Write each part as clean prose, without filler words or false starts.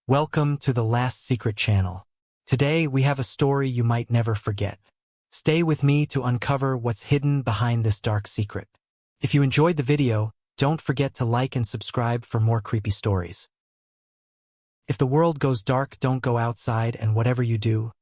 Welcome to the Last Secret channel. Today we have a story you might never forget. Stay with me to uncover what's hidden behind this dark secret. If you enjoyed the video, don't forget to like and subscribe for more creepy stories. If the world goes dark, don't go outside, and whatever you do,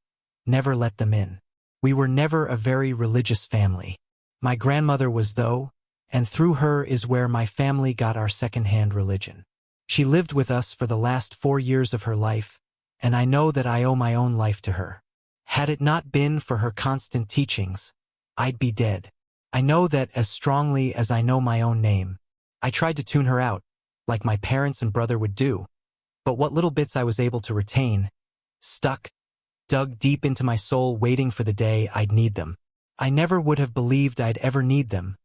never let them in. We were never a very religious family. My grandmother was though, and through her is where my family got our second-hand religion. She lived with us for the last 4 years of her life, and I know that I owe my own life to her. Had it not been for her constant teachings, I'd be dead. I know that as strongly as I know my own name. I tried to tune her out, like my parents and brother would do, but what little bits I was able to retain, stuck, dug deep into my soul, waiting for the day I'd need them. I never would have believed I'd ever need them,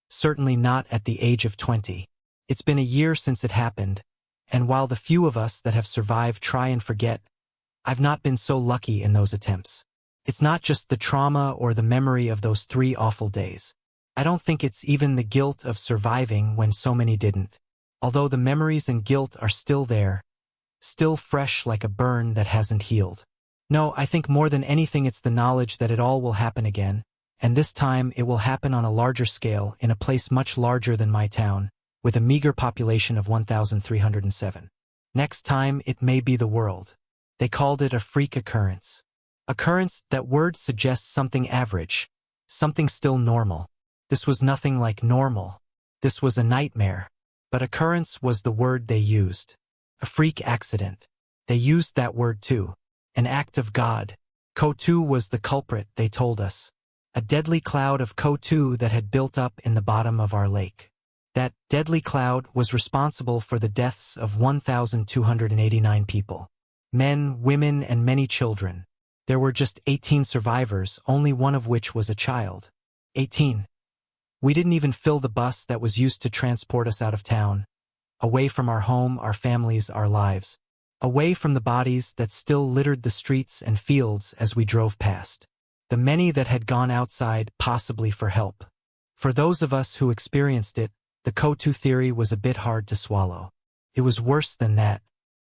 certainly not at the age of 20. It's been a year since it happened, and while the few of us that have survived try and forget, I've not been so lucky in those attempts. It's not just the trauma or the memory of those 3 awful days. I don't think it's even the guilt of surviving when so many didn't. Although the memories and guilt are still there, still fresh like a burn that hasn't healed. No, I think more than anything it's the knowledge that it all will happen again, and this time it will happen on a larger scale in a place much larger than my town, with a meager population of 1,307. Next time, it may be the world. They called it a freak occurrence. Occurrence, that word suggests something average, something still normal. This was nothing like normal. This was a nightmare. But occurrence was the word they used. A freak accident. They used that word too. An act of God. CO2 was the culprit, they told us. A deadly cloud of CO2 that had built up in the bottom of our lake. That deadly cloud was responsible for the deaths of 1,289 people. Men, women, and many children. There were just 18 survivors, only one of which was a child. 18. We didn't even fill the bus that was used to transport us out of town, away from our home, our families, our lives, away from the bodies that still littered the streets and fields as we drove past. The many that had gone outside, possibly for help. For those of us who experienced it, the CO2 theory was a bit hard to swallow. It was worse than that.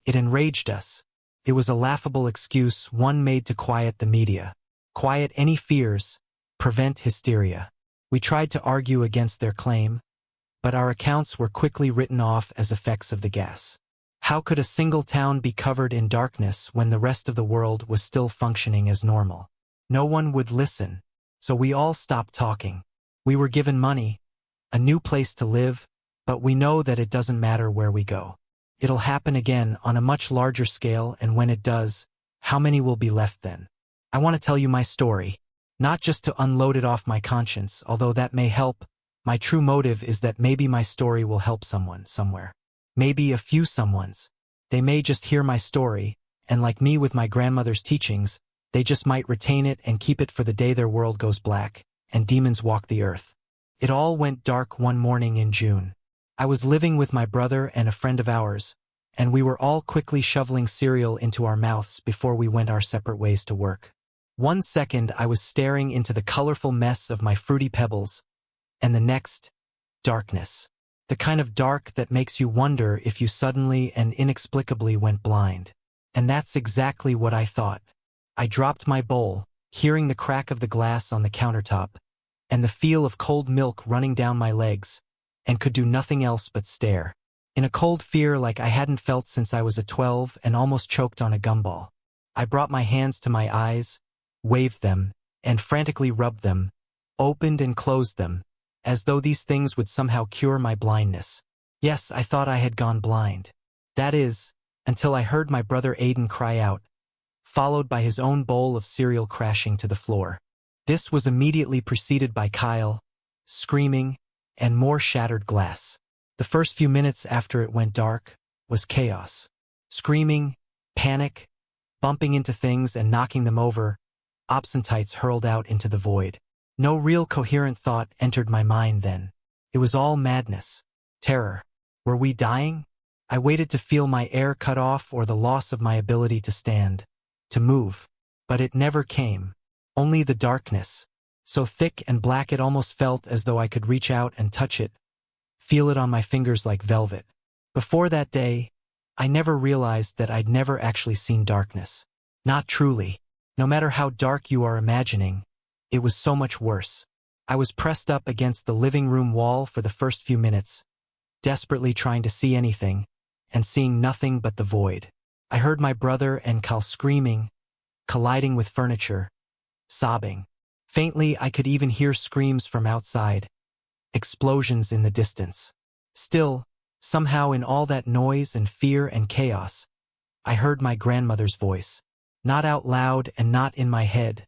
It enraged us. It was a laughable excuse, one made to quiet the media, quiet any fears, prevent hysteria. We tried to argue against their claim, but our accounts were quickly written off as effects of the gas. How could a single town be covered in darkness when the rest of the world was still functioning as normal? No one would listen, so we all stopped talking. We were given money, a new place to live, but we know that it doesn't matter where we go. It'll happen again on a much larger scale, and when it does, how many will be left then? I want to tell you my story, not just to unload it off my conscience, although that may help. My true motive is that maybe my story will help someone, somewhere. Maybe a few someones. They may just hear my story, and like me with my grandmother's teachings, they just might retain it and keep it for the day their world goes black, and demons walk the earth. It all went dark one morning in June. I was living with my brother and a friend of ours, and we were all quickly shoveling cereal into our mouths before we went our separate ways to work. 1 second I was staring into the colorful mess of my Fruity Pebbles, and the next, darkness. The kind of dark that makes you wonder if you suddenly and inexplicably went blind. And that's exactly what I thought. I dropped my bowl, hearing the crack of the glass on the countertop, and the feel of cold milk running down my legs, and could do nothing else but stare. In a cold fear like I hadn't felt since I was 12 and almost choked on a gumball. I brought my hands to my eyes, waved them, and frantically rubbed them, opened and closed them, as though these things would somehow cure my blindness. Yes, I thought I had gone blind. That is, until I heard my brother Aiden cry out, followed by his own bowl of cereal crashing to the floor. This was immediately preceded by Kyle, screaming, and more shattered glass. The first few minutes after it went dark was chaos. Screaming, panic, bumping into things and knocking them over, obscenites hurled out into the void. No real coherent thought entered my mind then. It was all madness, terror. Were we dying? I waited to feel my air cut off or the loss of my ability to stand, to move. But it never came. Only the darkness, so thick and black it almost felt as though I could reach out and touch it, feel it on my fingers like velvet. Before that day, I never realized that I'd never actually seen darkness. Not truly. No matter how dark you are imagining, it was so much worse. I was pressed up against the living room wall for the first few minutes, desperately trying to see anything, and seeing nothing but the void. I heard my brother and Cal screaming, colliding with furniture, sobbing. Faintly, I could even hear screams from outside, explosions in the distance. Still, somehow in all that noise and fear and chaos, I heard my grandmother's voice. Not out loud and not in my head,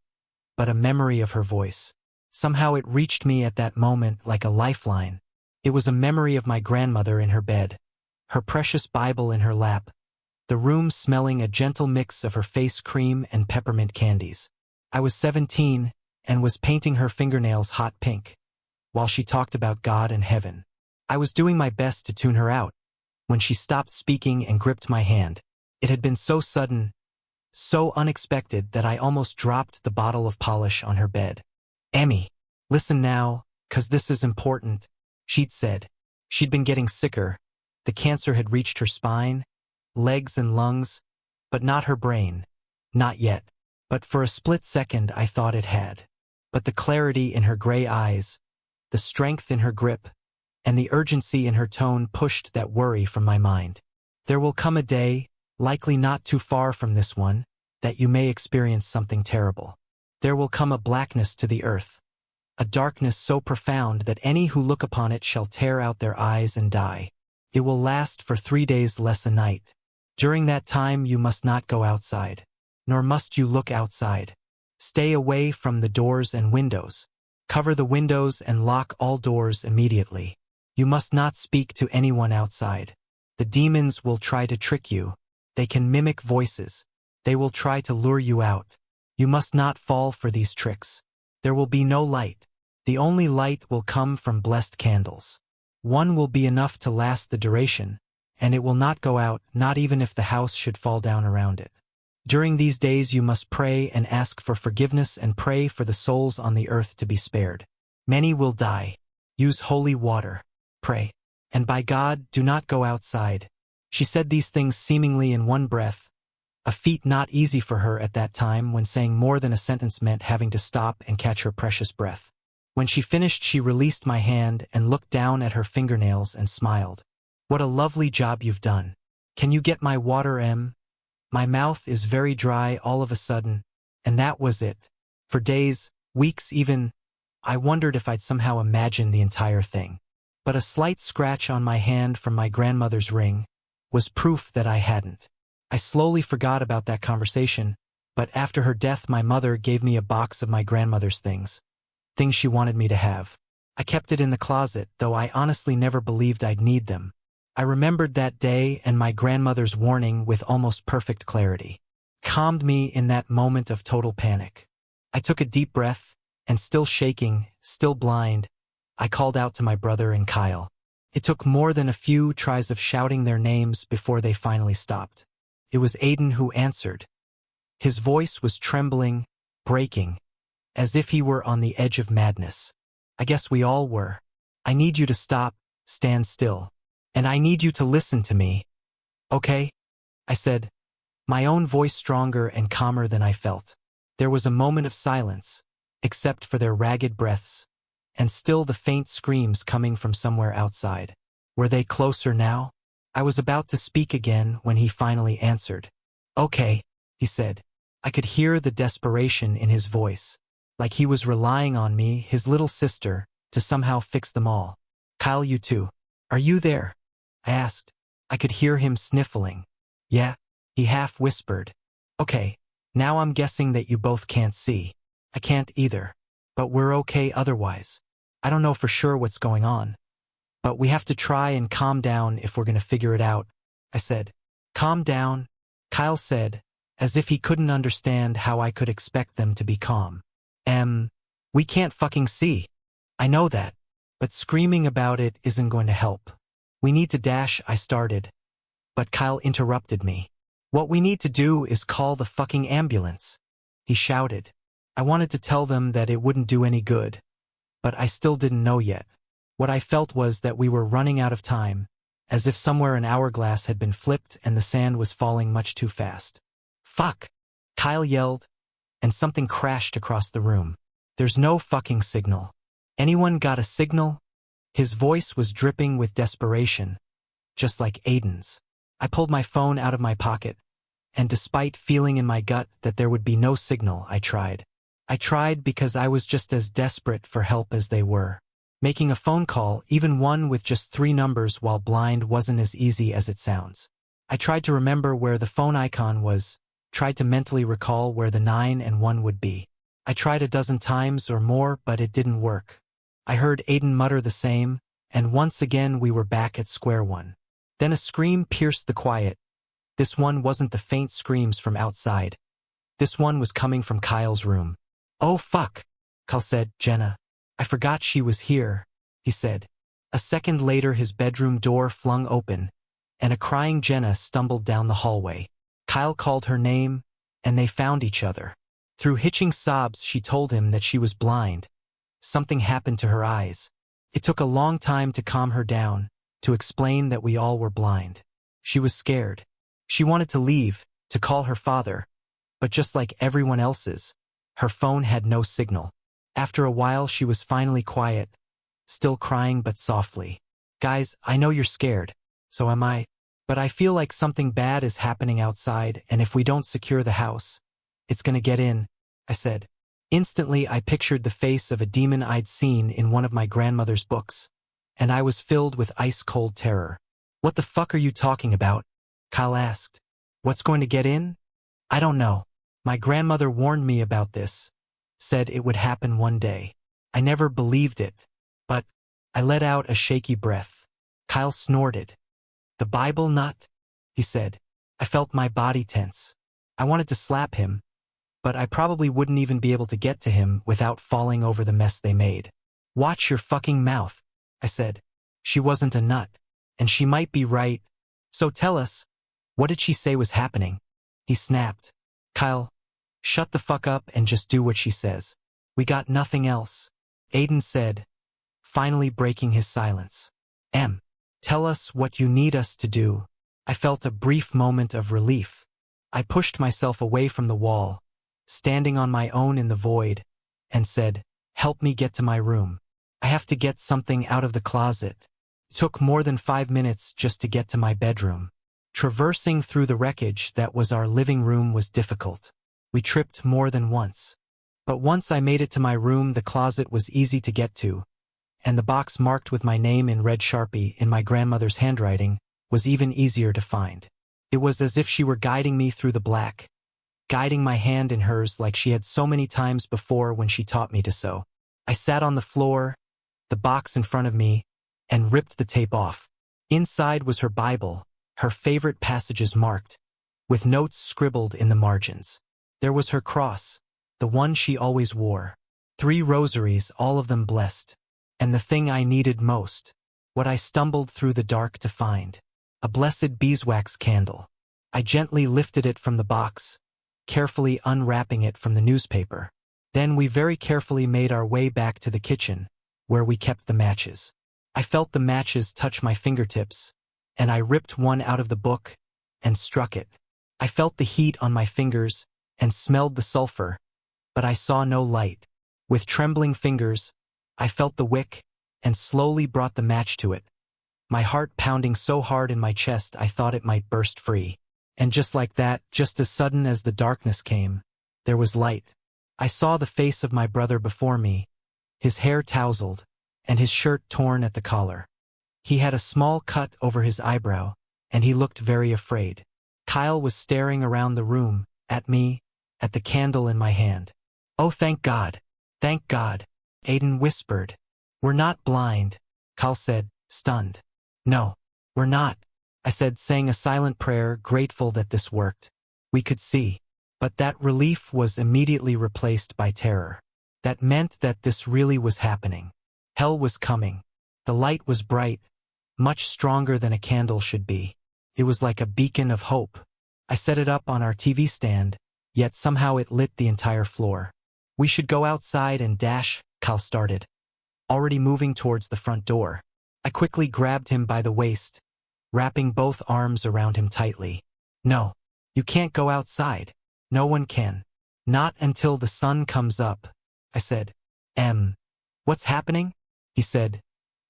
but a memory of her voice. Somehow it reached me at that moment like a lifeline. It was a memory of my grandmother in her bed, her precious Bible in her lap, the room smelling a gentle mix of her face cream and peppermint candies. I was 17 and was painting her fingernails hot pink, while she talked about God and heaven. I was doing my best to tune her out, when she stopped speaking and gripped my hand. It had been so sudden, so unexpected that I almost dropped the bottle of polish on her bed. "Emmy, listen now, 'cause this is important," she'd said. She'd been getting sicker. The cancer had reached her spine, legs and lungs, but not her brain. Not yet. But for a split second I thought it had. But the clarity in her gray eyes, the strength in her grip, and the urgency in her tone pushed that worry from my mind. "There will come a day, likely not too far from this one, that you may experience something terrible. There will come a blackness to the earth, a darkness so profound that any who look upon it shall tear out their eyes and die. It will last for 3 days less a night. During that time you must not go outside, nor must you look outside. Stay away from the doors and windows. Cover the windows and lock all doors immediately. You must not speak to anyone outside. The demons will try to trick you. They can mimic voices. They will try to lure you out. You must not fall for these tricks. There will be no light. The only light will come from blessed candles. One will be enough to last the duration, and it will not go out, not even if the house should fall down around it. During these days you must pray and ask for forgiveness and pray for the souls on the earth to be spared. Many will die. Use holy water. Pray. And by God, do not go outside." She said these things seemingly in one breath, a feat not easy for her at that time when saying more than a sentence meant having to stop and catch her precious breath. When she finished, she released my hand and looked down at her fingernails and smiled. "What a lovely job you've done. Can you get my water, Em? My mouth is very dry all of a sudden." And that was it. For days, weeks even, I wondered if I'd somehow imagined the entire thing. But a slight scratch on my hand from my grandmother's ring was proof that I hadn't. I slowly forgot about that conversation, but after her death my mother gave me a box of my grandmother's things she wanted me to have. I kept it in the closet, though I honestly never believed I'd need them. I remembered that day and my grandmother's warning with almost perfect clarity. Calmed me in that moment of total panic. I took a deep breath, and still shaking, still blind, I called out to my brother and Kyle. It took more than a few tries of shouting their names before they finally stopped. It was Aiden who answered. His voice was trembling, breaking, as if he were on the edge of madness. "I guess we all were. I need you to stop, stand still. And I need you to listen to me. Okay?" I said, my own voice stronger and calmer than I felt. There was a moment of silence, except for their ragged breaths, and still the faint screams coming from somewhere outside. Were they closer now? I was about to speak again when he finally answered. "Okay," he said. I could hear the desperation in his voice, like he was relying on me, his little sister, to somehow fix them all. "Kyle, you too. Are you there?" I asked. I could hear him sniffling. "Yeah," he half whispered. "Okay, now I'm guessing that you both can't see. I can't either. But we're okay otherwise. I don't know for sure what's going on. But we have to try and calm down if we're going to figure it out," I said. "Calm down," Kyle said, as if he couldn't understand how I could expect them to be calm. We can't fucking see. I know that. But screaming about it isn't going to help. We need to dash," I started. But Kyle interrupted me. "What we need to do is call the fucking ambulance," he shouted. I wanted to tell them that it wouldn't do any good, but I still didn't know yet. What I felt was that we were running out of time, as if somewhere an hourglass had been flipped and the sand was falling much too fast. "Fuck!" Kyle yelled, and something crashed across the room. "There's no fucking signal. Anyone got a signal?" His voice was dripping with desperation, just like Aiden's. I pulled my phone out of my pocket, and despite feeling in my gut that there would be no signal, I tried. I tried because I was just as desperate for help as they were. Making a phone call, even one with just 3 numbers while blind, wasn't as easy as it sounds. I tried to remember where the phone icon was, tried to mentally recall where the 9 and 1 would be. I tried a dozen times or more, but it didn't work. I heard Aiden mutter the same, and once again we were back at square one. Then a scream pierced the quiet. This one wasn't the faint screams from outside. This one was coming from Kyle's room. "Oh fuck," Kyle said. "Jenna. I forgot she was here," he said. A second later his bedroom door flung open, and a crying Jenna stumbled down the hallway. Kyle called her name, and they found each other. Through hitching sobs she told him that she was blind. Something happened to her eyes. It took a long time to calm her down, to explain that we all were blind. She was scared. She wanted to leave, to call her father, but just like everyone else's, her phone had no signal. After a while she was finally quiet, still crying but softly. "Guys, I know you're scared. So am I. But I feel like something bad is happening outside, and if we don't secure the house, it's gonna get in," I said. Instantly I pictured the face of a demon I'd seen in one of my grandmother's books, and I was filled with ice-cold terror. "What the fuck are you talking about?" Kyle asked. "What's going to get in?" "I don't know. My grandmother warned me about this, said it would happen one day. I never believed it, but..." I let out a shaky breath. Kyle snorted. "The Bible nut?" he said. I felt my body tense. I wanted to slap him, but I probably wouldn't even be able to get to him without falling over the mess they made. "Watch your fucking mouth," I said. She wasn't a nut, and she might be right. "So tell us, what did she say was happening?" He snapped. "Kyle, shut the fuck up and just do what she says. We got nothing else," Aiden said, finally breaking his silence. Tell us what you need us to do." I felt a brief moment of relief. I pushed myself away from the wall, standing on my own in the void, and said, "Help me get to my room. I have to get something out of the closet." It took more than 5 minutes just to get to my bedroom. Traversing through the wreckage that was our living room was difficult. We tripped more than once. But once I made it to my room, the closet was easy to get to, and the box marked with my name in red Sharpie in my grandmother's handwriting was even easier to find. It was as if she were guiding me through the black, guiding my hand in hers like she had so many times before when she taught me to sew. I sat on the floor, the box in front of me, and ripped the tape off. Inside was her Bible, her favorite passages marked, with notes scribbled in the margins. There was her cross, the one she always wore. 3 rosaries, all of them blessed. And the thing I needed most, what I stumbled through the dark to find, a blessed beeswax candle. I gently lifted it from the box, carefully unwrapping it from the newspaper. Then we very carefully made our way back to the kitchen, where we kept the matches. I felt the matches touch my fingertips, and I ripped one out of the book and struck it. I felt the heat on my fingers and smelled the sulfur, but I saw no light. With trembling fingers, I felt the wick and slowly brought the match to it, my heart pounding so hard in my chest I thought it might burst free. And just like that, just as sudden as the darkness came, there was light. I saw the face of my brother before me, his hair tousled, and his shirt torn at the collar. He had a small cut over his eyebrow, and he looked very afraid. Kyle was staring around the room, at me, at the candle in my hand. "Oh, thank God. Thank God," Aiden whispered. "We're not blind," Kyle said, stunned. "No, we're not," I said, saying a silent prayer, grateful that this worked. We could see. But that relief was immediately replaced by terror. That meant that this really was happening. Hell was coming. The light was bright, much stronger than a candle should be. It was like a beacon of hope. I set it up on our TV stand, yet somehow it lit the entire floor. "We should go outside and dash," Kyle started, already moving towards the front door. I quickly grabbed him by the waist, wrapping both arms around him tightly. No, you can't go outside. No one can. Not until the sun comes up, I said. What's happening? He said,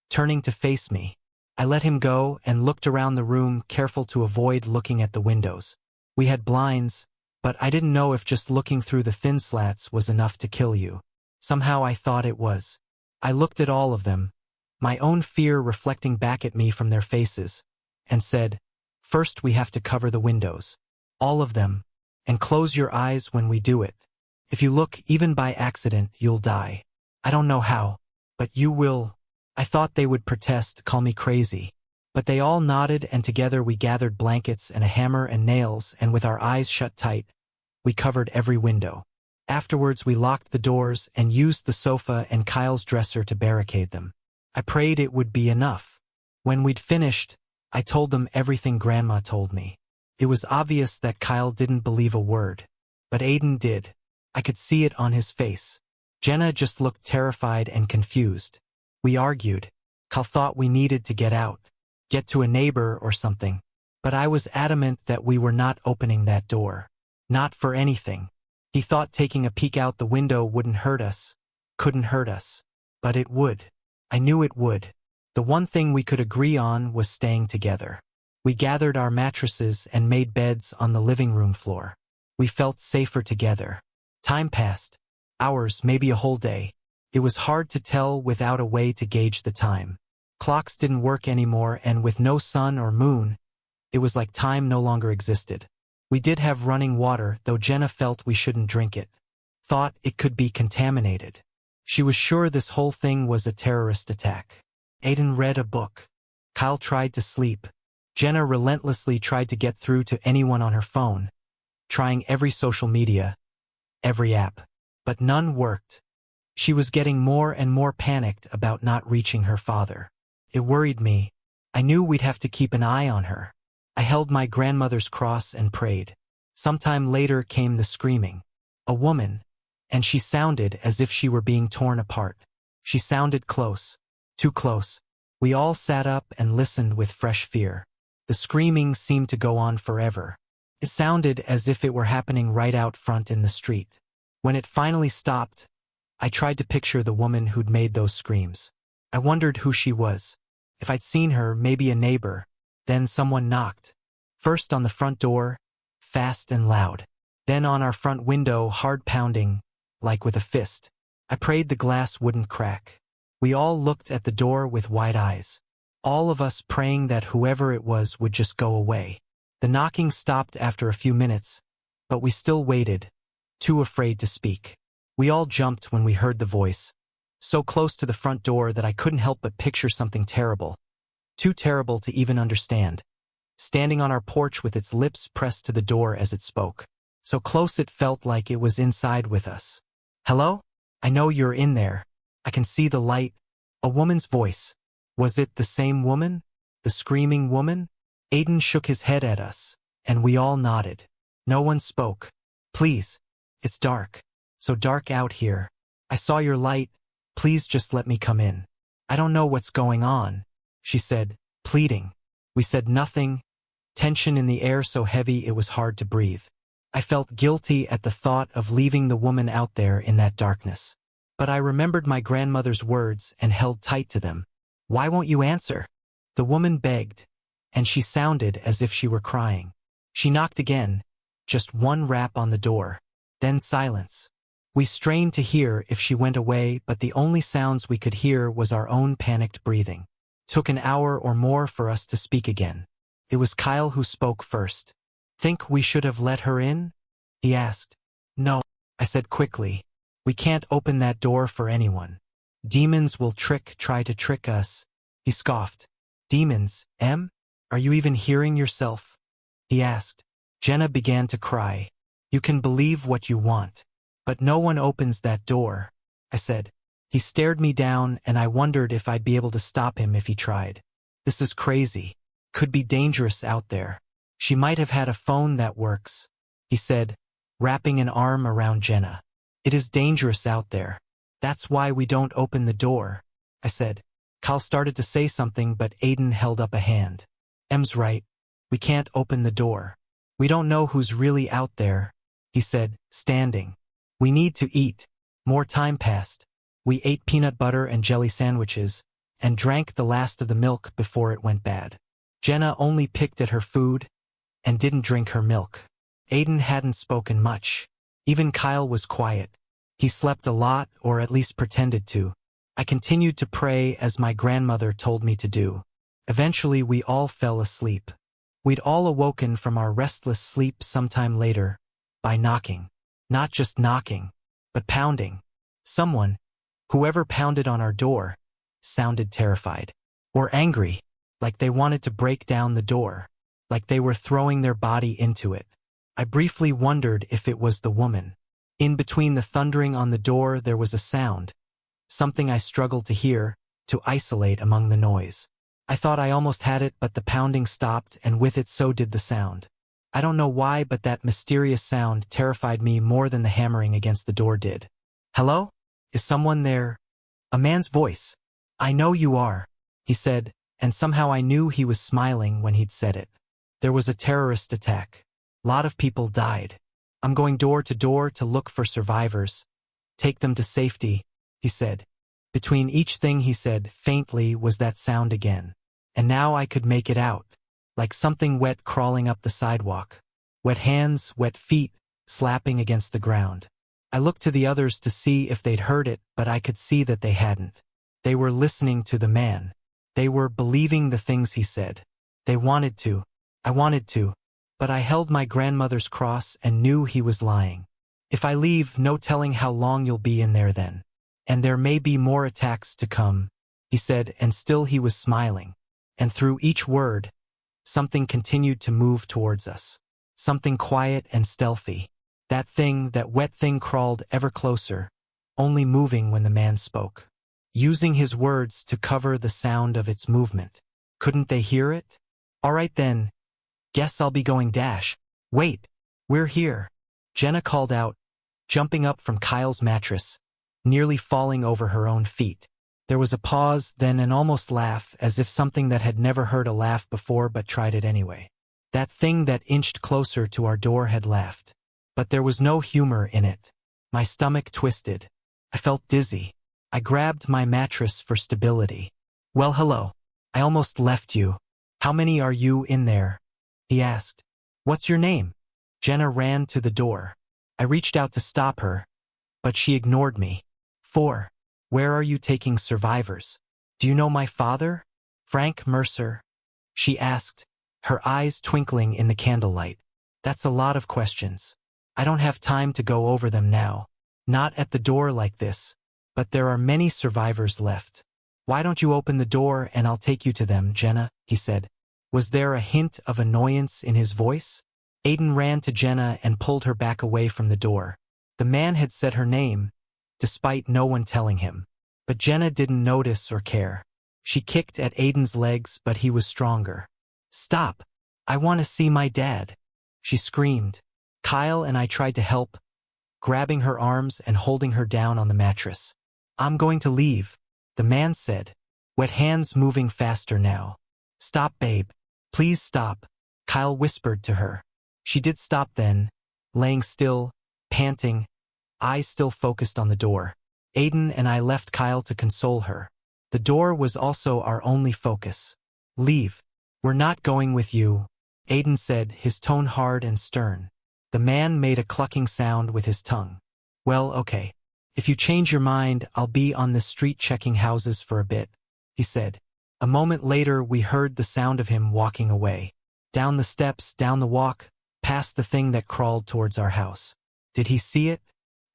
turning to face me. I let him go and looked around the room, careful to avoid looking at the windows. We had blinds, but I didn't know if just looking through the thin slats was enough to kill you. Somehow I thought it was. I looked at all of them, my own fear reflecting back at me from their faces, and said, first we have to cover the windows. All of them, and close your eyes when we do it. If you look even by accident, you'll die. I don't know how, but you will. I thought they would protest, call me crazy. But they all nodded, and together we gathered blankets and a hammer and nails, and with our eyes shut tight, we covered every window. Afterwards we locked the doors and used the sofa and Kyle's dresser to barricade them. I prayed it would be enough. When we'd finished, I told them everything Grandma told me. It was obvious that Kyle didn't believe a word, but Aiden did. I could see it on his face. Jenna just looked terrified and confused. We argued. Kyle thought we needed to get out, get to a neighbor or something, but I was adamant that we were not opening that door. Not for anything. He thought taking a peek out the window wouldn't hurt us, couldn't hurt us, but it would. I knew it would. The one thing we could agree on was staying together. We gathered our mattresses and made beds on the living room floor. We felt safer together. Time passed. Hours, maybe a whole day. It was hard to tell without a way to gauge the time. Clocks didn't work anymore, and with no sun or moon, it was like time no longer existed. We did have running water, though Jenna felt we shouldn't drink it. Thought it could be contaminated. She was sure this whole thing was a terrorist attack. Aiden read a book. Kyle tried to sleep. Jenna relentlessly tried to get through to anyone on her phone, trying every social media, every app, but none worked. She was getting more and more panicked about not reaching her father. It worried me. I knew we'd have to keep an eye on her. I held my grandmother's cross and prayed. Sometime later came the screaming. A woman, and she sounded as if she were being torn apart. She sounded close, too close. We all sat up and listened with fresh fear. The screaming seemed to go on forever. It sounded as if it were happening right out front in the street. When it finally stopped, I tried to picture the woman who'd made those screams. I wondered who she was. If I'd seen her, maybe a neighbor. Then someone knocked. First on the front door, fast and loud. Then on our front window, hard pounding, like with a fist. I prayed the glass wouldn't crack. We all looked at the door with wide eyes. All of us praying that whoever it was would just go away. The knocking stopped after a few minutes, but we still waited, too afraid to speak. We all jumped when we heard the voice, so close to the front door that I couldn't help but picture something terrible. Too terrible to even understand. Standing on our porch with its lips pressed to the door as it spoke. So close it felt like it was inside with us. Hello? I know you're in there. I can see the light. A woman's voice. Was it the same woman? The screaming woman? Aiden shook his head at us, and we all nodded. No one spoke. Please. It's dark. So dark out here. I saw your light. Please just let me come in. I don't know what's going on, she said, pleading. We said nothing, tension in the air so heavy it was hard to breathe. I felt guilty at the thought of leaving the woman out there in that darkness. But I remembered my grandmother's words and held tight to them. Why won't you answer? The woman begged, and she sounded as if she were crying. She knocked again, just one rap on the door, then silence. We strained to hear if she went away, but the only sounds we could hear was our own panicked breathing. Took an hour or more for us to speak again. It was Kyle who spoke first. Think we should have let her in? He asked. No, I said quickly. We can't open that door for anyone. Demons will try to trick us. He scoffed. Demons, Em? Are you even hearing yourself? He asked. Jenna began to cry. You can believe what you want, but no one opens that door, I said. He stared me down, and I wondered if I'd be able to stop him if he tried. This is crazy. Could be dangerous out there. She might have had a phone that works, he said, wrapping an arm around Jenna. It is dangerous out there. That's why we don't open the door, I said. Kyle started to say something, but Aiden held up a hand. Em's right. We can't open the door. We don't know who's really out there, he said, standing. We need to eat. More time passed. We ate peanut butter and jelly sandwiches, and drank the last of the milk before it went bad. Jenna only picked at her food, and didn't drink her milk. Aiden hadn't spoken much. Even Kyle was quiet. He slept a lot, or at least pretended to. I continued to pray as my grandmother told me to do. Eventually we all fell asleep. We'd all awoken from our restless sleep sometime later, by knocking. Not just knocking, but pounding. Someone, whoever pounded on our door, sounded terrified. Or angry, like they wanted to break down the door, like they were throwing their body into it. I briefly wondered if it was the woman. In between the thundering on the door there was a sound, something I struggled to hear, to isolate among the noise. I thought I almost had it, but the pounding stopped, and with it so did the sound. I don't know why, but that mysterious sound terrified me more than the hammering against the door did. Hello? Is someone there? A man's voice. I know you are, he said, and somehow I knew he was smiling when he'd said it. There was a terrorist attack. Lot of people died. I'm going door to door to look for survivors. Take them to safety, he said. Between each thing he said, faintly, was that sound again. And now I could make it out. Like something wet crawling up the sidewalk. Wet hands, wet feet, slapping against the ground. I looked to the others to see if they'd heard it, but I could see that they hadn't. They were listening to the man. They were believing the things he said. They wanted to. I wanted to. But I held my grandmother's cross and knew he was lying. If I leave, no telling how long you'll be in there then. And there may be more attacks to come, he said, and still he was smiling. And through each word, something continued to move towards us. Something quiet and stealthy. That thing, that wet thing, crawled ever closer, only moving when the man spoke. Using his words to cover the sound of its movement. Couldn't they hear it? All right then. Guess I'll be going dash. Wait, we're here. Jenna called out, jumping up from Kyle's mattress, nearly falling over her own feet. There was a pause, then an almost laugh, as if something that had never heard a laugh before but tried it anyway. That thing that inched closer to our door had laughed. But there was no humor in it. My stomach twisted. I felt dizzy. I grabbed my mattress for stability. Well, hello. I almost left you. How many are you in there? He asked. What's your name? Jenna ran to the door. I reached out to stop her, but she ignored me. 4. Where are you taking survivors? Do you know my father? Frank Mercer? She asked, her eyes twinkling in the candlelight. That's a lot of questions. I don't have time to go over them now. Not at the door like this. But there are many survivors left. Why don't you open the door and I'll take you to them, Jenna, he said. Was there a hint of annoyance in his voice? Aiden ran to Jenna and pulled her back away from the door. The man had said her name, despite no one telling him. But Jenna didn't notice or care. She kicked at Aiden's legs, but he was stronger. Stop! I want to see my dad, she screamed. Kyle and I tried to help, grabbing her arms and holding her down on the mattress. I'm going to leave, the man said, wet hands moving faster now. Stop, babe. Please stop, Kyle whispered to her. She did stop then, laying still, panting, eyes still focused on the door. Aiden and I left Kyle to console her. The door was also our only focus. Leave. We're not going with you, Aiden said, his tone hard and stern. The man made a clucking sound with his tongue. Well, okay. If you change your mind, I'll be on the street checking houses for a bit, he said. A moment later, we heard the sound of him walking away. Down the steps, down the walk, past the thing that crawled towards our house. Did he see it?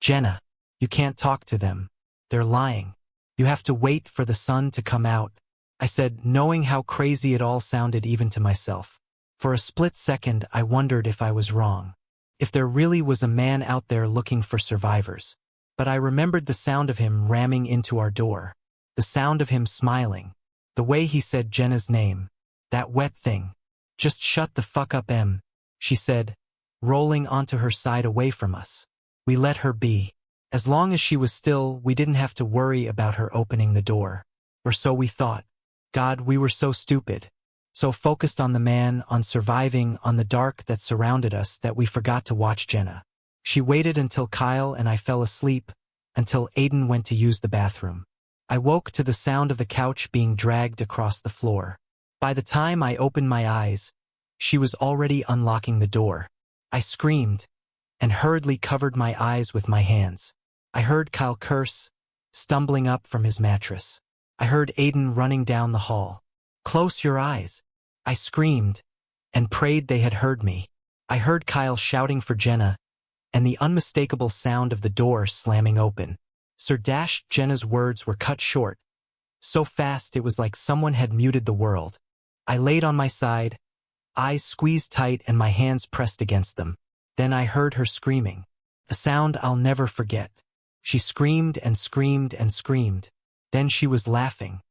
Jenna, you can't talk to them. They're lying. You have to wait for the sun to come out, I said, knowing how crazy it all sounded even to myself. For a split second, I wondered if I was wrong. If there really was a man out there looking for survivors. But I remembered the sound of him ramming into our door. The sound of him smiling. The way he said Jenna's name. That wet thing. Just shut the fuck up, Em, she said, rolling onto her side away from us. We let her be. As long as she was still, we didn't have to worry about her opening the door. Or so we thought. God, we were so stupid. So focused on the man, on surviving, on the dark that surrounded us that we forgot to watch Jenna. She waited until Kyle and I fell asleep, until Aiden went to use the bathroom. I woke to the sound of the couch being dragged across the floor. By the time I opened my eyes, she was already unlocking the door. I screamed and hurriedly covered my eyes with my hands. I heard Kyle curse, stumbling up from his mattress. I heard Aiden running down the hall. "Close your eyes," I screamed, and prayed they had heard me. I heard Kyle shouting for Jenna, and the unmistakable sound of the door slamming open. Sir Dash Jenna's words were cut short, so fast it was like someone had muted the world. I laid on my side, eyes squeezed tight and my hands pressed against them. Then I heard her screaming, a sound I'll never forget. She screamed and screamed and screamed. Then she was laughing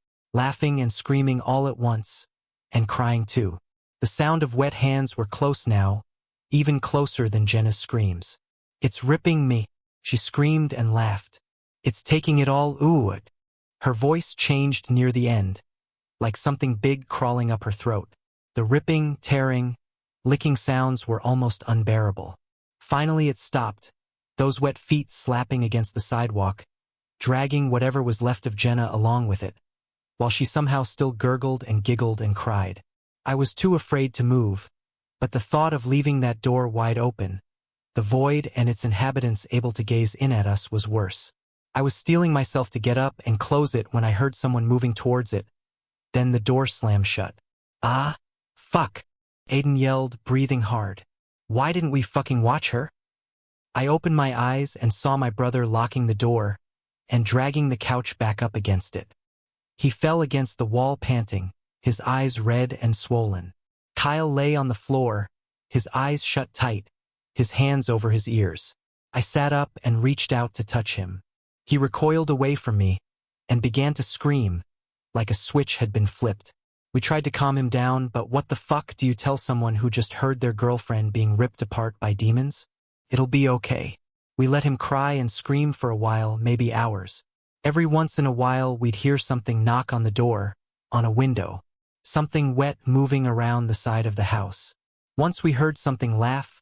and screaming all at once, and crying too. The sound of wet hands were close now, even closer than Jenna's screams. "It's ripping me," she screamed and laughed. "It's taking it all, ooh." Her voice changed near the end, like something big crawling up her throat. The ripping, tearing, licking sounds were almost unbearable. Finally it stopped, those wet feet slapping against the sidewalk, dragging whatever was left of Jenna along with it, while she somehow still gurgled and giggled and cried. I was too afraid to move, but the thought of leaving that door wide open, the void and its inhabitants able to gaze in at us, was worse. I was steeling myself to get up and close it when I heard someone moving towards it. Then the door slammed shut. "Ah, fuck," Aiden yelled, breathing hard. "Why didn't we fucking watch her?" I opened my eyes and saw my brother locking the door and dragging the couch back up against it. He fell against the wall panting, his eyes red and swollen. Kyle lay on the floor, his eyes shut tight, his hands over his ears. I sat up and reached out to touch him. He recoiled away from me and began to scream, like a switch had been flipped. We tried to calm him down, but what the fuck do you tell someone who just heard their girlfriend being ripped apart by demons? "It'll be okay." We let him cry and scream for a while, maybe hours. Every once in a while we'd hear something knock on the door, on a window, something wet moving around the side of the house. Once we heard something laugh,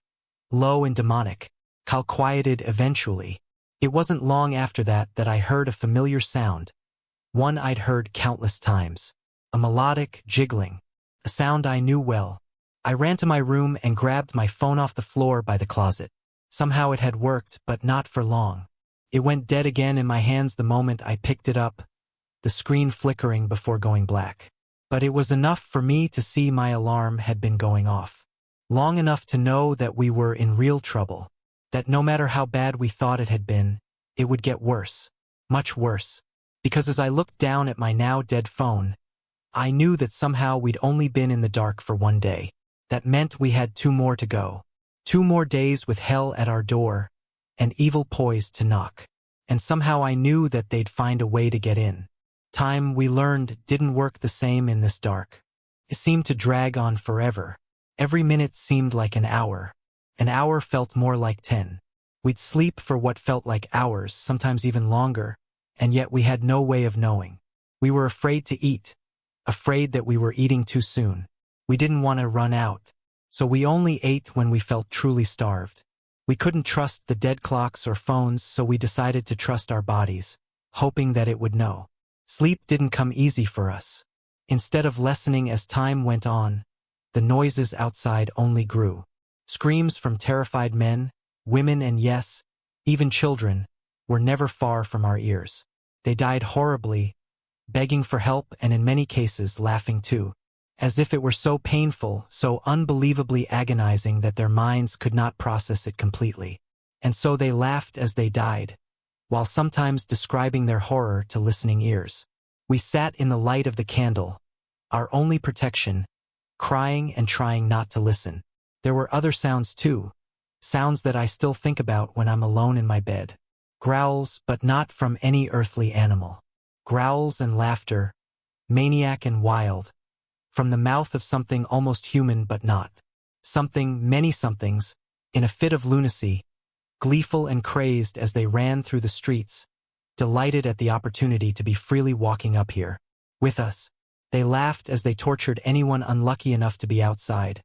low and demonic. Kyle quieted eventually. It wasn't long after that I heard a familiar sound, one I'd heard countless times. A melodic jiggling, a sound I knew well. I ran to my room and grabbed my phone off the floor by the closet. Somehow it had worked, but not for long. It went dead again in my hands the moment I picked it up, the screen flickering before going black. But it was enough for me to see my alarm had been going off. Long enough to know that we were in real trouble, that no matter how bad we thought it had been, it would get worse, much worse. Because as I looked down at my now dead phone, I knew that somehow we'd only been in the dark for one day. That meant we had 2 more to go. 2 more days with hell at our door, and evil poised to knock. And somehow I knew that they'd find a way to get in. Time, we learned, didn't work the same in this dark. It seemed to drag on forever. Every minute seemed like an hour. An hour felt more like 10. We'd sleep for what felt like hours, sometimes even longer, and yet we had no way of knowing. We were afraid to eat, afraid that we were eating too soon. We didn't want to run out, so we only ate when we felt truly starved. We couldn't trust the dead clocks or phones, so we decided to trust our bodies, hoping that it would know. Sleep didn't come easy for us. Instead of lessening as time went on, the noises outside only grew. Screams from terrified men, women, and yes, even children, were never far from our ears. They died horribly, begging for help and in many cases laughing too, as if it were so painful, so unbelievably agonizing that their minds could not process it completely. And so they laughed as they died, while sometimes describing their horror to listening ears. We sat in the light of the candle, our only protection, crying and trying not to listen. There were other sounds too, sounds that I still think about when I'm alone in my bed. Growls, but not from any earthly animal. Growls and laughter, maniac and wild, from the mouth of something almost human but not. Something, many somethings, in a fit of lunacy, gleeful and crazed as they ran through the streets, delighted at the opportunity to be freely walking up here, with us. They laughed as they tortured anyone unlucky enough to be outside.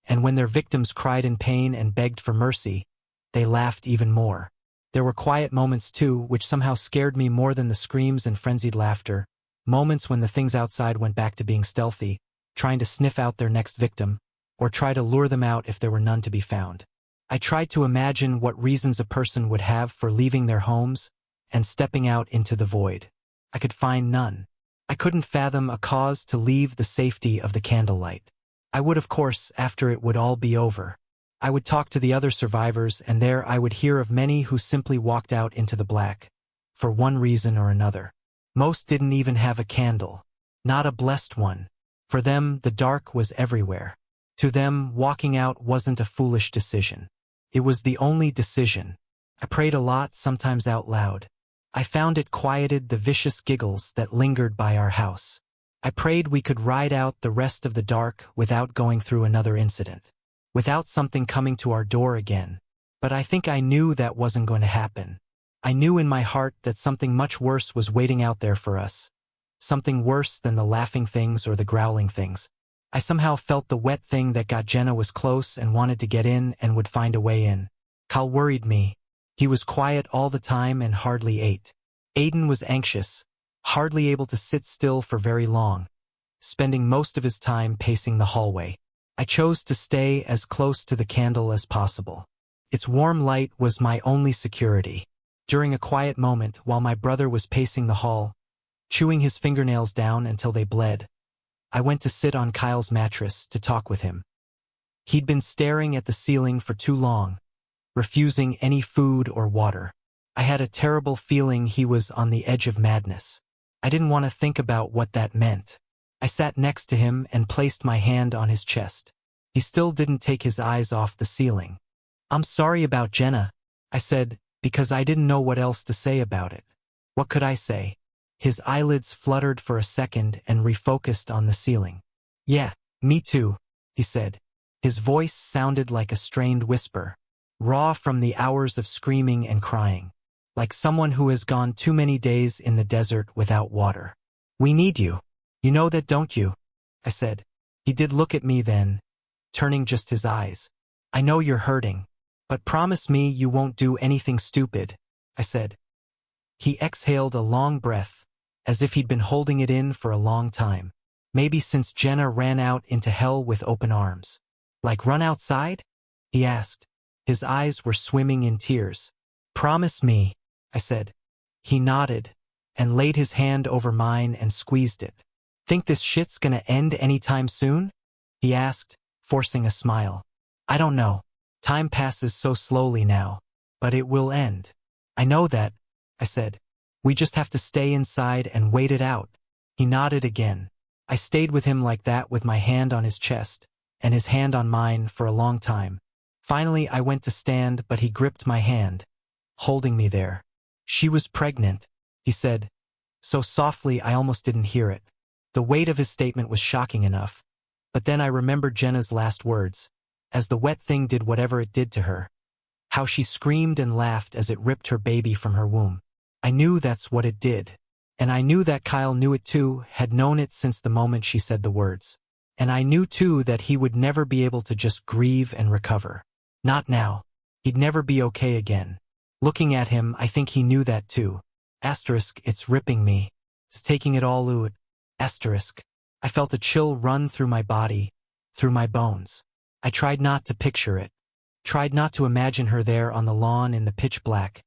And when their victims cried in pain and begged for mercy, they laughed even more. There were quiet moments too, which somehow scared me more than the screams and frenzied laughter. Moments when the things outside went back to being stealthy, trying to sniff out their next victim, or try to lure them out if there were none to be found. I tried to imagine what reasons a person would have for leaving their homes and stepping out into the void. I could find none. I couldn't fathom a cause to leave the safety of the candlelight. I would, of course, after it would all be over. I would talk to the other survivors, and there I would hear of many who simply walked out into the black, for one reason or another. Most didn't even have a candle. Not a blessed one. For them, the dark was everywhere. To them, walking out wasn't a foolish decision. It was the only decision. I prayed a lot, sometimes out loud. I found it quieted the vicious giggles that lingered by our house. I prayed we could ride out the rest of the dark without going through another incident, without something coming to our door again. But I think I knew that wasn't going to happen. I knew in my heart that something much worse was waiting out there for us. Something worse than the laughing things or the growling things. I somehow felt the wet thing that got Jenna was close and wanted to get in and would find a way in. Kyle worried me. He was quiet all the time and hardly ate. Aiden was anxious, hardly able to sit still for very long, spending most of his time pacing the hallway. I chose to stay as close to the candle as possible. Its warm light was my only security. During a quiet moment, while my brother was pacing the hall, chewing his fingernails down until they bled, I went to sit on Kyle's mattress to talk with him. He'd been staring at the ceiling for too long, refusing any food or water. I had a terrible feeling he was on the edge of madness. I didn't want to think about what that meant. I sat next to him and placed my hand on his chest. He still didn't take his eyes off the ceiling. "I'm sorry about Jenna," I said, because I didn't know what else to say about it. What could I say? His eyelids fluttered for a second and refocused on the ceiling. "Yeah, me too," he said. His voice sounded like a strained whisper, raw from the hours of screaming and crying, like someone who has gone too many days in the desert without water. "We need you. You know that, don't you?" I said. He did look at me then, turning just his eyes. "I know you're hurting, but promise me you won't do anything stupid," I said. He exhaled a long breath, as if he'd been holding it in for a long time, maybe since Jenna ran out into hell with open arms. "Like run outside?" he asked. His eyes were swimming in tears. "Promise me," I said. He nodded, and laid his hand over mine and squeezed it. "Think this shit's gonna end anytime soon?" he asked, forcing a smile. "I don't know. Time passes so slowly now, but it will end." "I know that," I said. "We just have to stay inside and wait it out." He nodded again. I stayed with him like that, with my hand on his chest and his hand on mine, for a long time. Finally I went to stand, but he gripped my hand, holding me there. "She was pregnant," he said, so softly I almost didn't hear it. The weight of his statement was shocking enough, but then I remembered Jenna's last words, as the wet thing did whatever it did to her. How she screamed and laughed as it ripped her baby from her womb. I knew that's what it did. And I knew that Kyle knew it too, had known it since the moment she said the words. And I knew too that he would never be able to just grieve and recover. Not now. He'd never be okay again. Looking at him, I think he knew that too. It's ripping me. It's taking it all out. I felt a chill run through my body, through my bones. I tried not to picture it. Tried not to imagine her there on the lawn in the pitch black.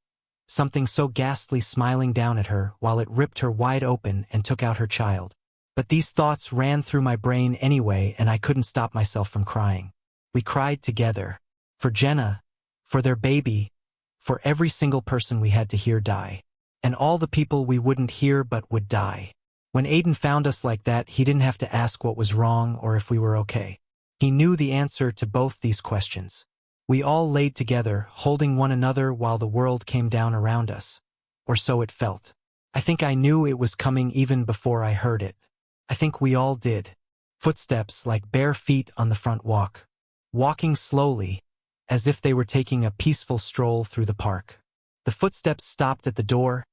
Something so ghastly smiling down at her while it ripped her wide open and took out her child. But these thoughts ran through my brain anyway, and I couldn't stop myself from crying. We cried together. For Jenna, for their baby, for every single person we had to hear die. And all the people we wouldn't hear but would die. When Aiden found us like that, he didn't have to ask what was wrong or if we were okay. He knew the answer to both these questions. We all laid together, holding one another while the world came down around us. Or so it felt. I think I knew it was coming even before I heard it. I think we all did. Footsteps like bare feet on the front walk. Walking slowly, as if they were taking a peaceful stroll through the park. The footsteps stopped at the door,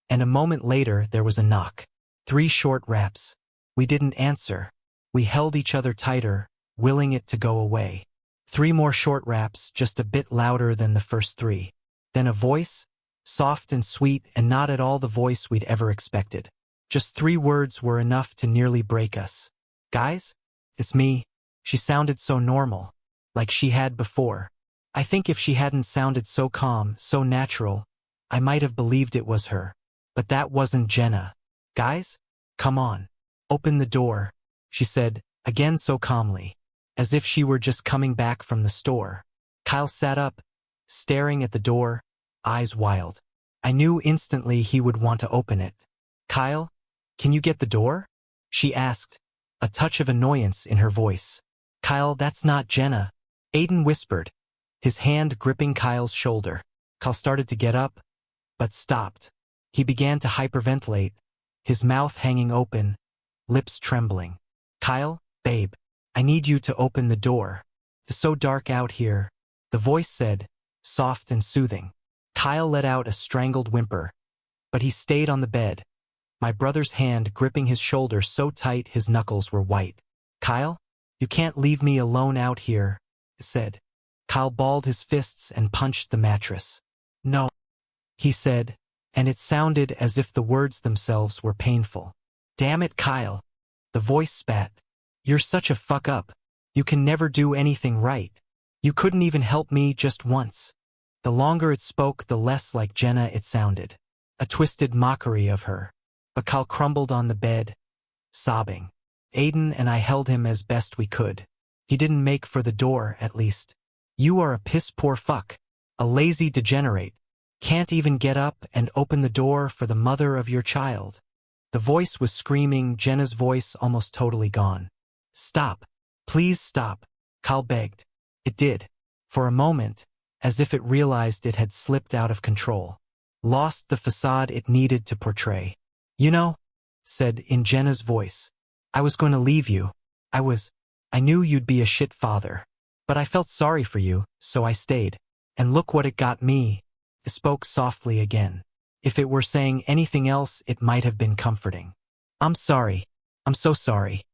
and a moment later there was a knock. 3 short raps. We didn't answer. We held each other tighter, willing it to go away. 3 more short raps, just a bit louder than the first 3. Then a voice, soft and sweet and not at all the voice we'd ever expected. Just 3 words were enough to nearly break us. "Guys? It's me." She sounded so normal, like she had before. I think if she hadn't sounded so calm, so natural, I might have believed it was her. But that wasn't Jenna. "Guys? Come on. Open the door," she said, again so calmly, as if she were just coming back from the store. Kyle sat up, staring at the door, eyes wild. I knew instantly he would want to open it. "Kyle, can you get the door?" she asked, a touch of annoyance in her voice. "Kyle, that's not Jenna," Aiden whispered, his hand gripping Kyle's shoulder. Kyle started to get up, but stopped. He began to hyperventilate, his mouth hanging open, lips trembling. "Kyle, babe, I need you to open the door. It's so dark out here," the voice said, soft and soothing. Kyle let out a strangled whimper, but he stayed on the bed, my brother's hand gripping his shoulder so tight his knuckles were white. "Kyle, you can't leave me alone out here," it said. Kyle balled his fists and punched the mattress. "No," he said, and it sounded as if the words themselves were painful. "Damn it, Kyle," the voice spat. "You're such a fuck up. You can never do anything right. You couldn't even help me just once." The longer it spoke, the less like Jenna it sounded. A twisted mockery of her. But Kyle crumbled on the bed, sobbing. Aiden and I held him as best we could. He didn't make for the door, at least. "You are a piss-poor fuck. A lazy degenerate. Can't even get up and open the door for the mother of your child." The voice was screaming, Jenna's voice almost totally gone. "Stop. Please stop," Kyle begged. It did. For a moment, as if it realized it had slipped out of control. Lost the facade it needed to portray. "You know," said in Jenna's voice, "I was going to leave you. I knew you'd be a shit father. But I felt sorry for you, so I stayed. And look what it got me." It spoke softly again. If it were saying anything else, it might have been comforting. "I'm sorry. I'm so sorry."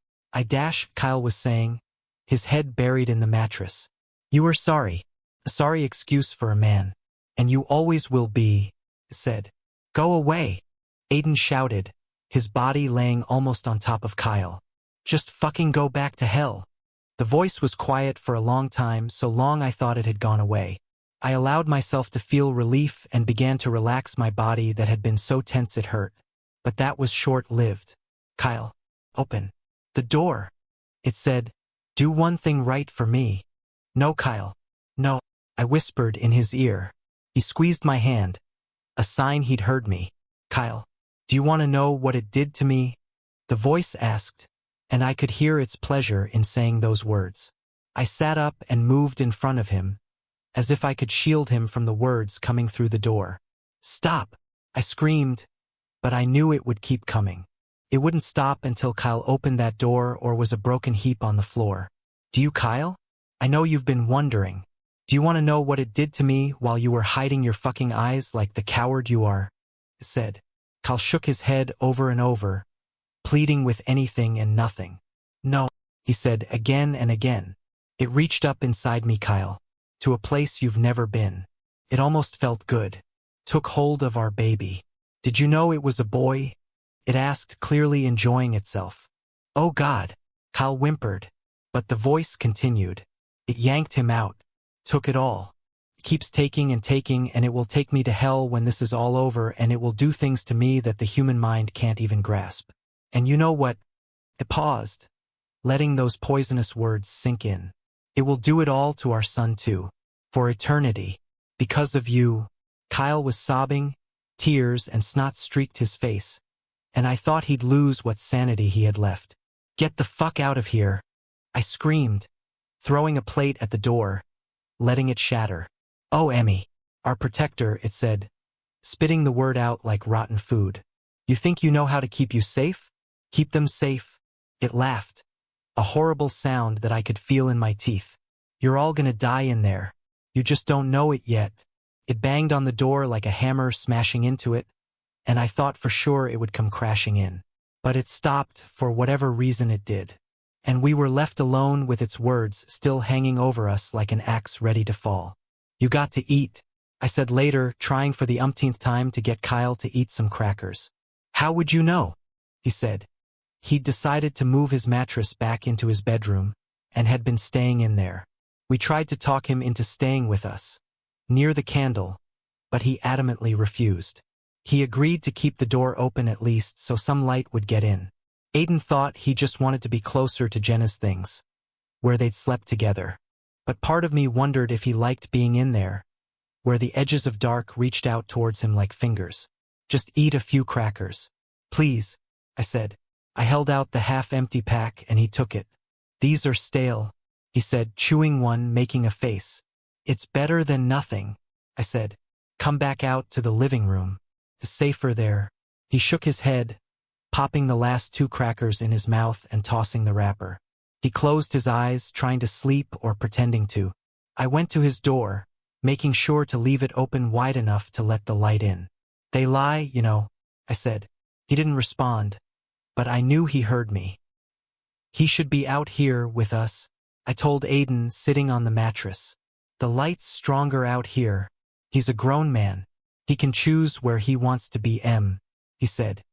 Kyle was saying, his head buried in the mattress. "You were sorry. A sorry excuse for a man. And you always will be," it said. "Go away," Aiden shouted, his body laying almost on top of Kyle. "Just fucking go back to hell." The voice was quiet for a long time, so long I thought it had gone away. I allowed myself to feel relief and began to relax my body that had been so tense it hurt. But that was short-lived. "Kyle, open the door," it said. "Do one thing right for me." "No, Kyle. No," I whispered in his ear. He squeezed my hand, a sign he'd heard me. "Kyle, do you want to know what it did to me?" the voice asked, and I could hear its pleasure in saying those words. I sat up and moved in front of him, as if I could shield him from the words coming through the door. "Stop!" I screamed, but I knew it would keep coming. It wouldn't stop until Kyle opened that door or was a broken heap on the floor. "Do you, Kyle? I know you've been wondering. Do you want to know what it did to me while you were hiding your fucking eyes like the coward you are?" it said. Kyle shook his head over and over, pleading with anything and nothing. "No," he said again and again. "It reached up inside me, Kyle, to a place you've never been. It almost felt good. Took hold of our baby. Did you know it was a boy?" it asked, clearly enjoying itself. "Oh God," Kyle whimpered, but the voice continued. "It yanked him out. Took it all. It keeps taking and taking, and it will take me to hell when this is all over, and it will do things to me that the human mind can't even grasp. And you know what?" It paused, letting those poisonous words sink in. "It will do it all to our son too. For eternity. Because of you." Kyle was sobbing, tears and snot streaked his face, and I thought he'd lose what sanity he had left. "Get the fuck out of here," I screamed, throwing a plate at the door, letting it shatter. "Oh, Emmy, our protector," it said, spitting the word out like rotten food. "You think you know how to keep you safe? Keep them safe." It laughed, a horrible sound that I could feel in my teeth. "You're all gonna die in there. You just don't know it yet." It banged on the door like a hammer smashing into it, and I thought for sure it would come crashing in. But it stopped for whatever reason it did. And we were left alone with its words still hanging over us like an axe ready to fall. "You got to eat," I said later, trying for the umpteenth time to get Kyle to eat some crackers. "How would you know?" he said. He'd decided to move his mattress back into his bedroom and had been staying in there. We tried to talk him into staying with us, near the candle, but he adamantly refused. He agreed to keep the door open at least so some light would get in. Aiden thought he just wanted to be closer to Jenna's things, where they'd slept together. But part of me wondered if he liked being in there, where the edges of dark reached out towards him like fingers. "Just eat a few crackers. Please," I said. I held out the half-empty pack and he took it. "These are stale," he said, chewing one, making a face. "It's better than nothing," I said. "Come back out to the living room. It's safer there." He shook his head, popping the last 2 crackers in his mouth and tossing the wrapper. He closed his eyes, trying to sleep or pretending to. I went to his door, making sure to leave it open wide enough to let the light in. "They lie, you know," I said. He didn't respond, but I knew he heard me. "He should be out here with us," I told Aiden, sitting on the mattress. "The light's stronger out here. He's a grown man. He can choose where he wants to be." He said.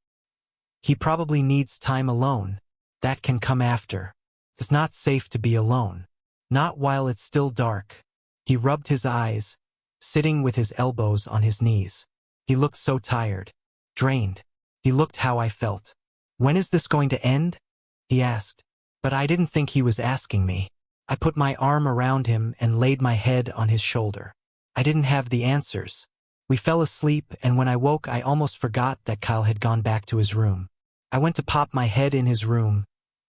"He probably needs time alone. That can come after. It's not safe to be alone. Not while it's still dark." He rubbed his eyes, sitting with his elbows on his knees. He looked so tired, drained. He looked how I felt. "When is this going to end?" he asked. But I didn't think he was asking me. I put my arm around him and laid my head on his shoulder. I didn't have the answers. We fell asleep, and when I woke I almost forgot that Kyle had gone back to his room. I went to pop my head in his room,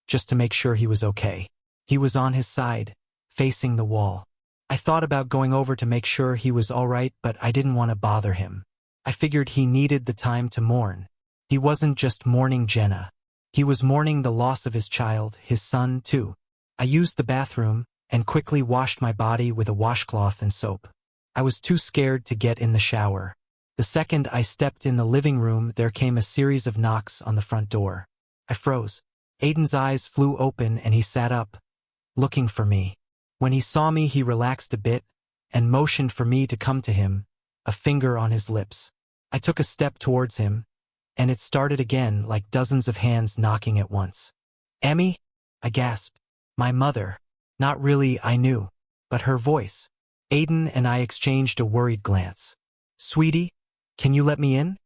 just to make sure he was okay. He was on his side, facing the wall. I thought about going over to make sure he was all right, but I didn't want to bother him. I figured he needed the time to mourn. He wasn't just mourning Jenna. He was mourning the loss of his child, his son, too. I used the bathroom and quickly washed my body with a washcloth and soap. I was too scared to get in the shower. The second I stepped in the living room, there came a series of knocks on the front door. I froze. Aiden's eyes flew open and he sat up, looking for me. When he saw me, he relaxed a bit and motioned for me to come to him, a finger on his lips. I took a step towards him, and it started again like dozens of hands knocking at once. "Emmy?" I gasped. My mother. Not really, I knew, but her voice. Aiden and I exchanged a worried glance. "Sweetie, can you let me in?"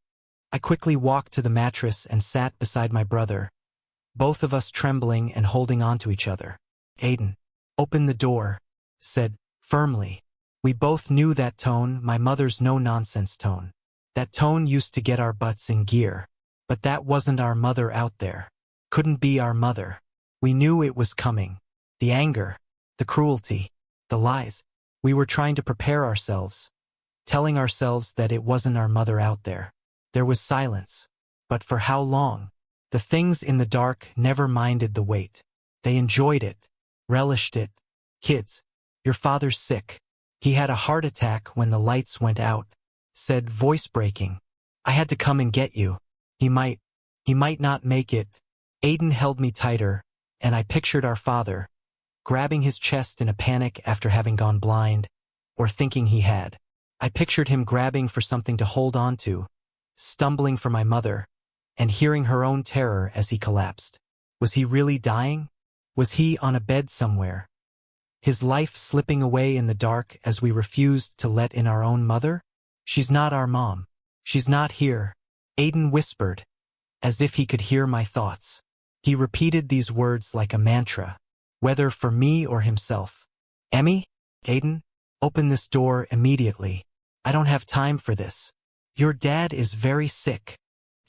I quickly walked to the mattress and sat beside my brother, both of us trembling and holding on to each other. "Aiden, open the door," said firmly. We both knew that tone, my mother's no-nonsense tone. That tone used to get our butts in gear. But that wasn't our mother out there. Couldn't be our mother. We knew it was coming. The anger, the cruelty, the lies. We were trying to prepare ourselves, telling ourselves that it wasn't our mother out there. There was silence. But for how long? The things in the dark never minded the wait. They enjoyed it, relished it. "Kids, your father's sick. He had a heart attack when the lights went out," said, voice breaking. "I had to come and get you. He might not make it." Aiden held me tighter, and I pictured our father, grabbing his chest in a panic after having gone blind, or thinking he had. I pictured him grabbing for something to hold on to, stumbling for my mother, and hearing her own terror as he collapsed. Was he really dying? Was he on a bed somewhere? His life slipping away in the dark as we refused to let in our own mother? "She's not our mom. She's not here," Aiden whispered, as if he could hear my thoughts. He repeated these words like a mantra, whether for me or himself. "Emmy? Aiden? Open this door immediately. I don't have time for this. Your dad is very sick,"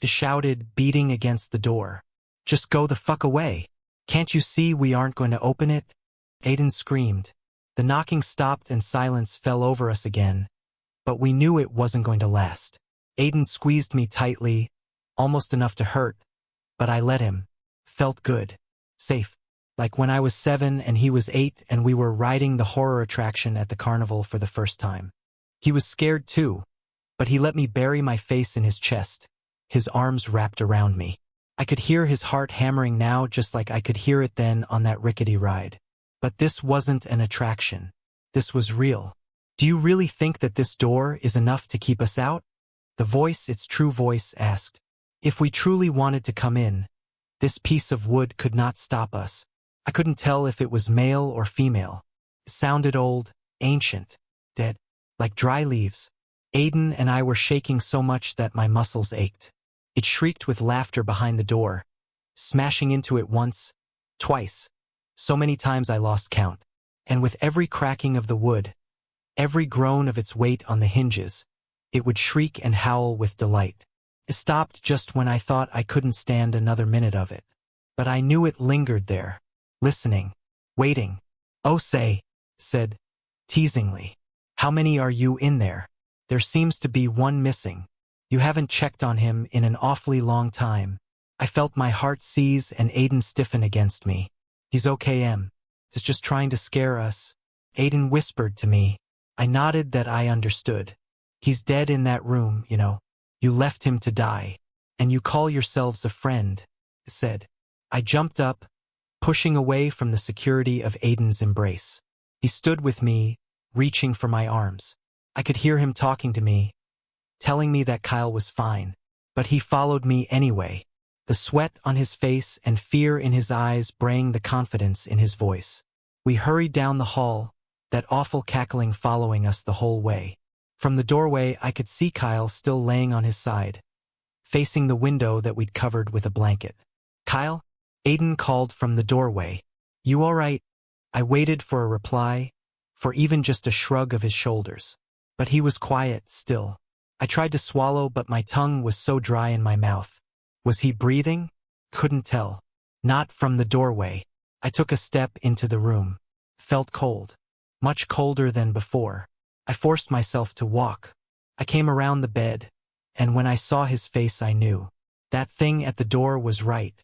he shouted, beating against the door. "Just go the fuck away. Can't you see we aren't going to open it?" Aiden screamed. The knocking stopped and silence fell over us again, but we knew it wasn't going to last. Aiden squeezed me tightly, almost enough to hurt, but I let him. Felt good. Safe. Like when I was 7 and he was 8 and we were riding the horror attraction at the carnival for the first time. He was scared too, but he let me bury my face in his chest, his arms wrapped around me. I could hear his heart hammering now just like I could hear it then on that rickety ride. But this wasn't an attraction. This was real. Do you really think that this door is enough to keep us out? The voice, its true voice, asked. If we truly wanted to come in, this piece of wood could not stop us. I couldn't tell if it was male or female. It sounded old, ancient, dead, like dry leaves. Aiden and I were shaking so much that my muscles ached. It shrieked with laughter behind the door, smashing into it once, twice. So many times I lost count. And with every cracking of the wood, every groan of its weight on the hinges, it would shriek and howl with delight. It stopped just when I thought I couldn't stand another minute of it. But I knew it lingered there, listening, waiting. Oh, say, said, teasingly. How many are you in there? There seems to be one missing. You haven't checked on him in an awfully long time. I felt my heart seize and Aiden stiffen against me. He's okay, Em. He's just trying to scare us. Aiden whispered to me. I nodded that I understood. He's dead in that room, you know. You left him to die. And you call yourselves a friend, said. I jumped up, pushing away from the security of Aiden's embrace. He stood with me, reaching for my arms. I could hear him talking to me, telling me that Kyle was fine. But he followed me anyway, the sweat on his face and fear in his eyes braying the confidence in his voice. We hurried down the hall, that awful cackling following us the whole way. From the doorway I could see Kyle still laying on his side, facing the window that we'd covered with a blanket. Kyle? Aiden called from the doorway. You all right? I waited for a reply, for even just a shrug of his shoulders. But he was quiet still. I tried to swallow, but my tongue was so dry in my mouth. Was he breathing? Couldn't tell. Not from the doorway. I took a step into the room. Felt cold. Much colder than before. I forced myself to walk. I came around the bed, and when I saw his face I knew. That thing at the door was right.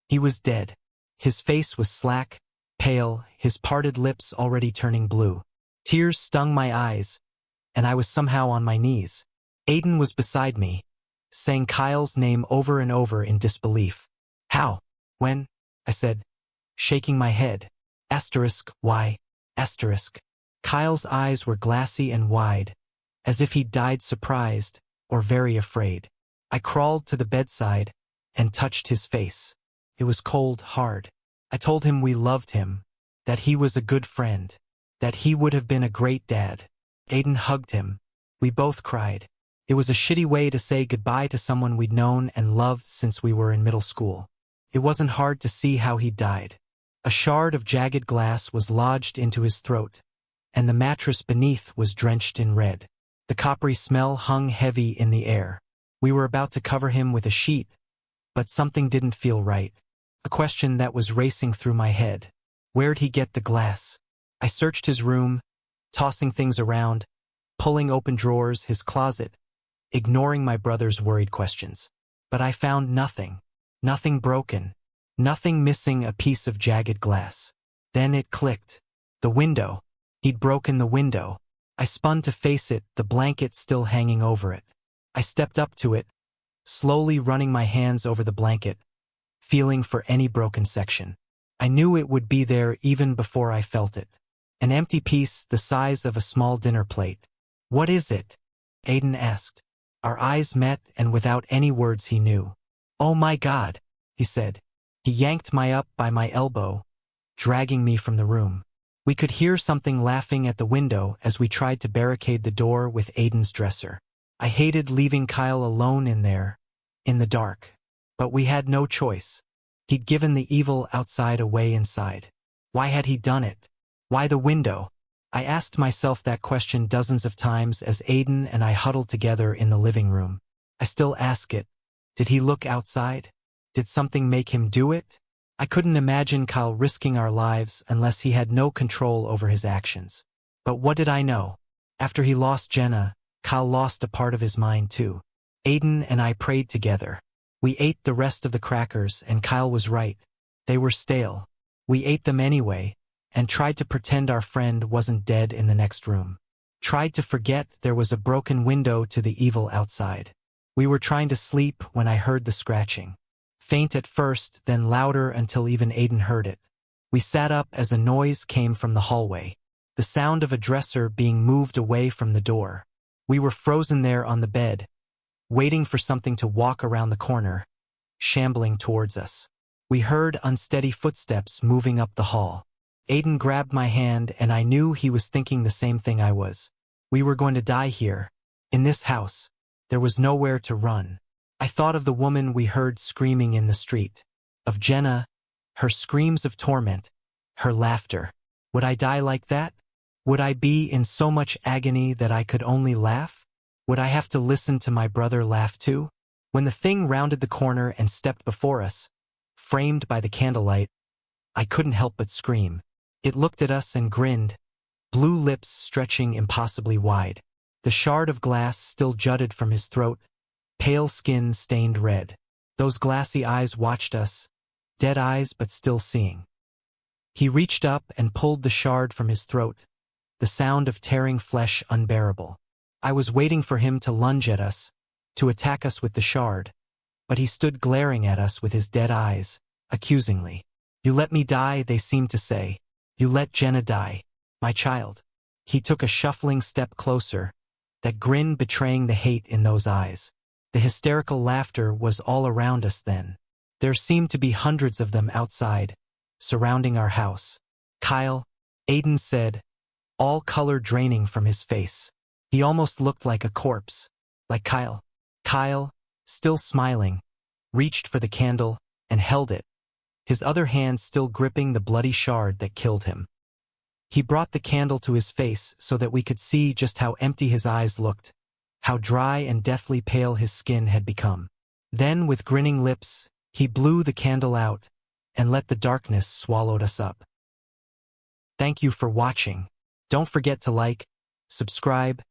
He was dead. His face was slack, pale, his parted lips already turning blue. Tears stung my eyes, and I was somehow on my knees. Aiden was beside me, saying Kyle's name over and over in disbelief. How? When? I said, shaking my head. Why? Kyle's eyes were glassy and wide, as if he'd died surprised or very afraid. I crawled to the bedside and touched his face. It was cold, hard. I told him we loved him, that he was a good friend, that he would have been a great dad. Aiden hugged him. We both cried. It was a shitty way to say goodbye to someone we'd known and loved since we were in middle school. It wasn't hard to see how he died. A shard of jagged glass was lodged into his throat, and the mattress beneath was drenched in red. The coppery smell hung heavy in the air. We were about to cover him with a sheet, but something didn't feel right. A question that was racing through my head. Where'd he get the glass? I searched his room, tossing things around, pulling open drawers, his closet, ignoring my brother's worried questions. But I found nothing. Nothing broken. Nothing missing a piece of jagged glass. Then it clicked. The window. He'd broken the window. I spun to face it, the blanket still hanging over it. I stepped up to it, slowly running my hands over the blanket, feeling for any broken section. I knew it would be there even before I felt it. An empty piece the size of a small dinner plate. What is it? Aiden asked. Our eyes met, and without any words he knew. Oh my God, he said. He yanked me up by my elbow, dragging me from the room. We could hear something laughing at the window as we tried to barricade the door with Aiden's dresser. I hated leaving Kyle alone in there, in the dark. But we had no choice. He'd given the evil outside away inside. Why had he done it? Why the window? I asked myself that question dozens of times as Aiden and I huddled together in the living room. I still ask it. Did he look outside? Did something make him do it? I couldn't imagine Kyle risking our lives unless he had no control over his actions. But what did I know? After he lost Jenna, Kyle lost a part of his mind too. Aiden and I prayed together. We ate the rest of the crackers, and Kyle was right. They were stale. We ate them anyway, and tried to pretend our friend wasn't dead in the next room. Tried to forget there was a broken window to the evil outside. We were trying to sleep when I heard the scratching. Faint at first, then louder until even Aiden heard it. We sat up as a noise came from the hallway. The sound of a dresser being moved away from the door. We were frozen there on the bed, waiting for something to walk around the corner, shambling towards us. We heard unsteady footsteps moving up the hall. Aiden grabbed my hand and I knew he was thinking the same thing I was. We were going to die here, in this house. There was nowhere to run. I thought of the woman we heard screaming in the street, of Jenna, her screams of torment, her laughter. Would I die like that? Would I be in so much agony that I could only laugh? Would I have to listen to my brother laugh too? When the thing rounded the corner and stepped before us, framed by the candlelight, I couldn't help but scream. It looked at us and grinned, blue lips stretching impossibly wide. The shard of glass still jutted from his throat, pale skin stained red. Those glassy eyes watched us, dead eyes but still seeing. He reached up and pulled the shard from his throat, the sound of tearing flesh unbearable. I was waiting for him to lunge at us, to attack us with the shard, but he stood glaring at us with his dead eyes, accusingly. You let me die, they seemed to say. You let Jenna die, my child. He took a shuffling step closer, that grin betraying the hate in those eyes. The hysterical laughter was all around us then. There seemed to be hundreds of them outside, surrounding our house. Kyle, Aiden said, all color draining from his face. He almost looked like a corpse, like Kyle. Kyle, still smiling, reached for the candle and held it, his other hand still gripping the bloody shard that killed him. He brought the candle to his face so that we could see just how empty his eyes looked, how dry and deathly pale his skin had become. Then, with grinning lips, he blew the candle out and let the darkness swallow us up. Thank you for watching. Don't forget to like, subscribe,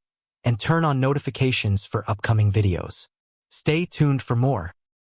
and turn on notifications for upcoming videos. Stay tuned for more.